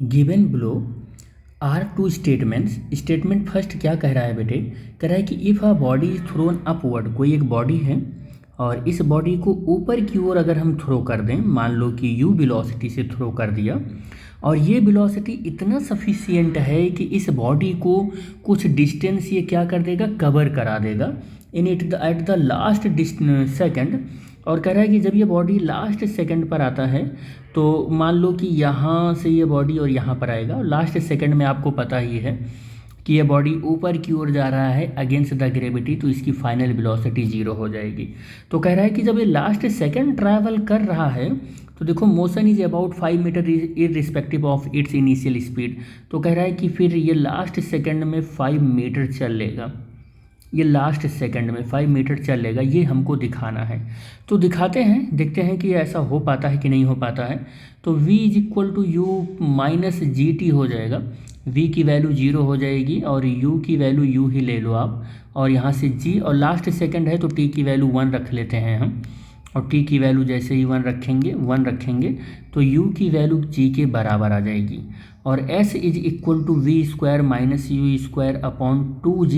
Given below are two statements. Statement first क्या कह रहा है बेटे, कह रहा है कि if a body is thrown upward, कोई एक बॉडी है और इस बॉडी को ऊपर की ओर अगर हम थ्रो कर दें, मान लो कि यू वेलोसिटी से थ्रो कर दिया और ये वेलोसिटी इतना सफिशियंट है कि इस बॉडी को कुछ डिस्टेंस ये क्या कर देगा, कवर करा देगा in it at the last second. और कह रहा है कि जब ये बॉडी लास्ट सेकंड पर आता है तो मान लो कि यहाँ से ये बॉडी और यहाँ पर आएगा, और लास्ट सेकंड में आपको पता ही है कि ये बॉडी ऊपर की ओर जा रहा है अगेंस्ट द ग्रेविटी, तो इसकी फाइनल वेलोसिटी 0 हो जाएगी। तो कह रहा है कि जब ये लास्ट सेकंड ट्रैवल कर रहा है तो देखो motion is about 5 metre irrespective of its initial speed. तो कह रहा है कि फिर ये लास्ट सेकंड में 5 मीटर चल लेगा, ये लास्ट सेकंड में 5 मीटर चल लेगा, ये हमको दिखाना है। तो दिखाते हैं, देखते हैं कि ऐसा हो पाता है कि नहीं हो पाता है। तो v is equal to u minus g t हो जाएगा, v की वैल्यू 0 हो जाएगी और u की वैल्यू u ही ले लो आप, और यहाँ से g, और लास्ट सेकंड है तो t की वैल्यू 1 रख लेते हैं हम, और t की वैल्यू जैसे ही 1 रखेंगे तो u की वैल्यू g के बराबर आ जाएगी। और s is equal to v square minus u square upon 2g।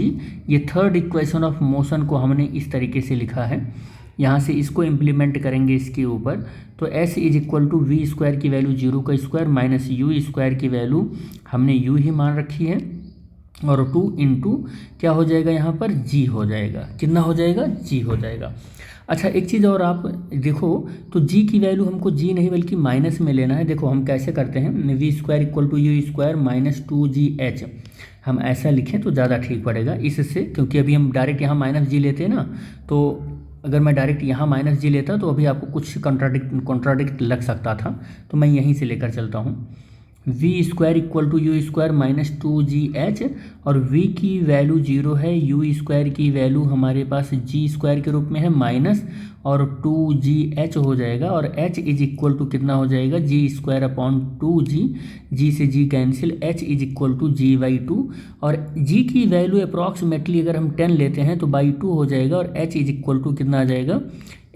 ये थर्ड इक्वेशन ऑफ मोशन को हमने इस तरीके से लिखा है, यहाँ से इसको इम्प्लीमेंट करेंगे इसके ऊपर। तो s is equal to v square की वैल्यू 0 का स्क्वायर माइनस यू स्क्वायर की वैल्यू हमने u ही मान रखी है, और 2 इंटू क्या हो जाएगा यहाँ पर g हो जाएगा, कितना हो जाएगा, g हो जाएगा। अच्छा एक चीज़ और आप देखो, तो g की वैल्यू हमको g नहीं बल्कि माइनस में लेना है। देखो हम कैसे करते हैं, v square equal to u square minus 2gh, हम ऐसा लिखें तो ज़्यादा ठीक पड़ेगा इससे, क्योंकि अभी हम डायरेक्ट यहाँ माइनस जी लेते हैं ना, तो अगर मैं डायरेक्ट यहाँ माइनस जी लेता तो अभी आपको कुछ कॉन्ट्राडिक्ट लग सकता था, तो मैं यहीं से लेकर चलता हूँ। V square equal to u square minus 2gh, और v की वैल्यू 0 है, u स्क्वायर की वैल्यू हमारे पास g स्क्वायर के रूप में है माइनस, और 2gh हो जाएगा, और h इज इक्वल टू कितना हो जाएगा, g square upon 2g, g से g cancel, h is equal to g/2, और g की वैल्यू अप्रॉक्सीमेटली अगर हम 10 लेते हैं तो बाई 2 हो जाएगा, और h इज इक्वल टू कितना आ जाएगा,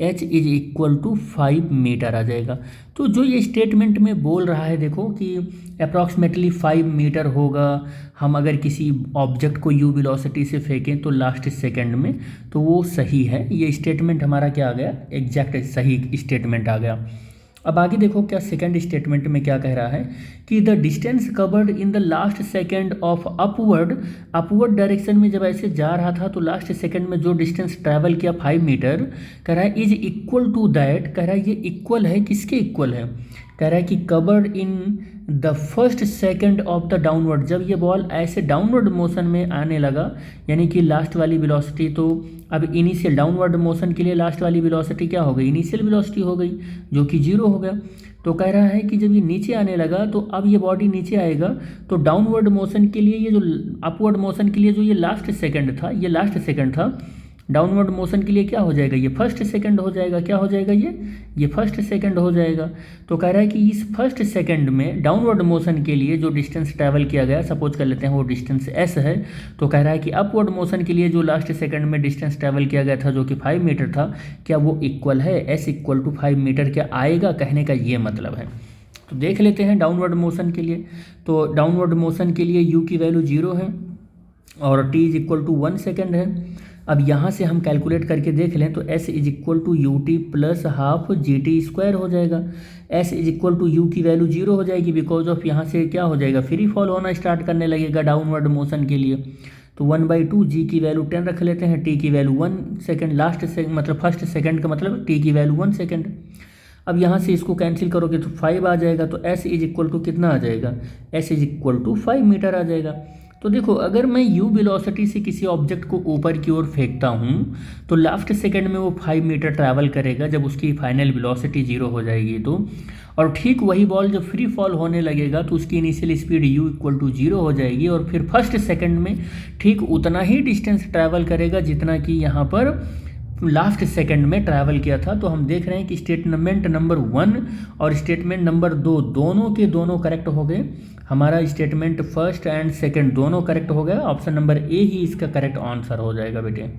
h is equal to 5 metre आ जाएगा। तो जो ये स्टेटमेंट में बोल रहा है देखो कि अप्रॉक्सीमेटली 5 मीटर होगा, हम अगर किसी ऑब्जेक्ट को u वेलोसिटी से फेंकें तो लास्ट सेकंड में, तो वो सही है। ये स्टेटमेंट हमारा क्या आ गया, एग्जैक्ट सही स्टेटमेंट आ गया। अब आगे देखो क्या सेकंड स्टेटमेंट में क्या कह रहा है कि the distance covered in the last second of upward direction में जब ऐसे जा रहा था तो लास्ट सेकंड में जो डिस्टेंस ट्रैवल किया 5 मीटर, कह रहा है इज इक्वल टू दैट, कह रहा है ये इक्वल है, किसके इक्वल है, कह रहा है कि covered in the first second of the downward. जब ये बॉल ऐसे डाउनवर्ड मोशन में आने लगा, यानी कि लास्ट वाली वेलोसिटी, तो अब इनिशियल डाउनवर्ड मोशन के लिए लास्ट वाली वेलोसिटी क्या हो गई, इनिशियल वेलोसिटी हो गई, जो कि 0 हो गया। तो कह रहा है कि जब ये नीचे आने लगा तो अब ये बॉडी नीचे आएगा, तो डाउनवर्ड मोशन के लिए ये जो अपवर्ड मोशन के लिए जो ये लास्ट सेकंड था, ये लास्ट सेकंड था, डाउनवर्ड मोशन के लिए क्या हो जाएगा, ये फर्स्ट सेकंड हो जाएगा, क्या हो जाएगा, ये फर्स्ट सेकंड हो जाएगा। तो कह रहा है कि इस फर्स्ट सेकंड में डाउनवर्ड मोशन के लिए जो डिस्टेंस ट्रैवल किया गया, सपोज कर लेते हैं वो डिस्टेंस s है, तो कह रहा है कि अपवर्ड मोशन के लिए जो लास्ट सेकंड में डिस्टेंस ट्रैवल किया गया था जो कि 5 मीटर था, क्या वो इक्वल है, s इक्वल टू 5 मीटर क्या आएगा, कहने का ये मतलब है। तो देख लेते हैं डाउनवर्ड मोशन के लिए। तो डाउनवर्ड मोशन के लिए u की वैल्यू 0 है और t is equal to 1 second है। अब यहाँ से हम कैलकुलेट करके देख लें तो s is equal to u t plus half g t square हो जाएगा। s is equal to u की वैल्यू 0 हो जाएगी, बिकॉज ऑफ यहाँ से क्या हो जाएगा, फ्री फॉल होना स्टार्ट करने लगेगा डाउनवर्ड मोशन के लिए। तो 1/2 g की वैल्यू 10 रख लेते हैं, t की वैल्यू 1 सेकेंड, लास्ट सेकंड मतलब फर्स्ट सेकंड का मतलब t की वैल्यू 1 सेकेंड। अब यहाँ से इसको कैंसिल करोगे तो 5 आ जाएगा, तो s इज इक्वल टू कितना आ जाएगा, s is equal to 5 metre आ जाएगा। तो देखो अगर मैं u वेलोसिटी से किसी ऑब्जेक्ट को ऊपर की ओर फेंकता हूँ तो लास्ट सेकंड में वो 5 मीटर ट्रैवल करेगा जब उसकी फाइनल वेलोसिटी 0 हो जाएगी तो, और ठीक वही बॉल जब फ्री फॉल होने लगेगा तो उसकी initial speed u equal to 0 हो जाएगी, और फिर फर्स्ट सेकंड में ठीक उतना ही डिस्टेंस ट्रैवल करेगा जितना कि यहाँ पर लास्ट सेकंड में ट्रैवल किया था। तो हम देख रहे हैं कि स्टेटमेंट नंबर 1 और स्टेटमेंट नंबर 2 दोनों के दोनों करेक्ट हो गए। हमारा स्टेटमेंट फर्स्ट एंड सेकंड दोनों करेक्ट हो गया। ऑप्शन नंबर ए ही इसका करेक्ट आंसर हो जाएगा बेटे।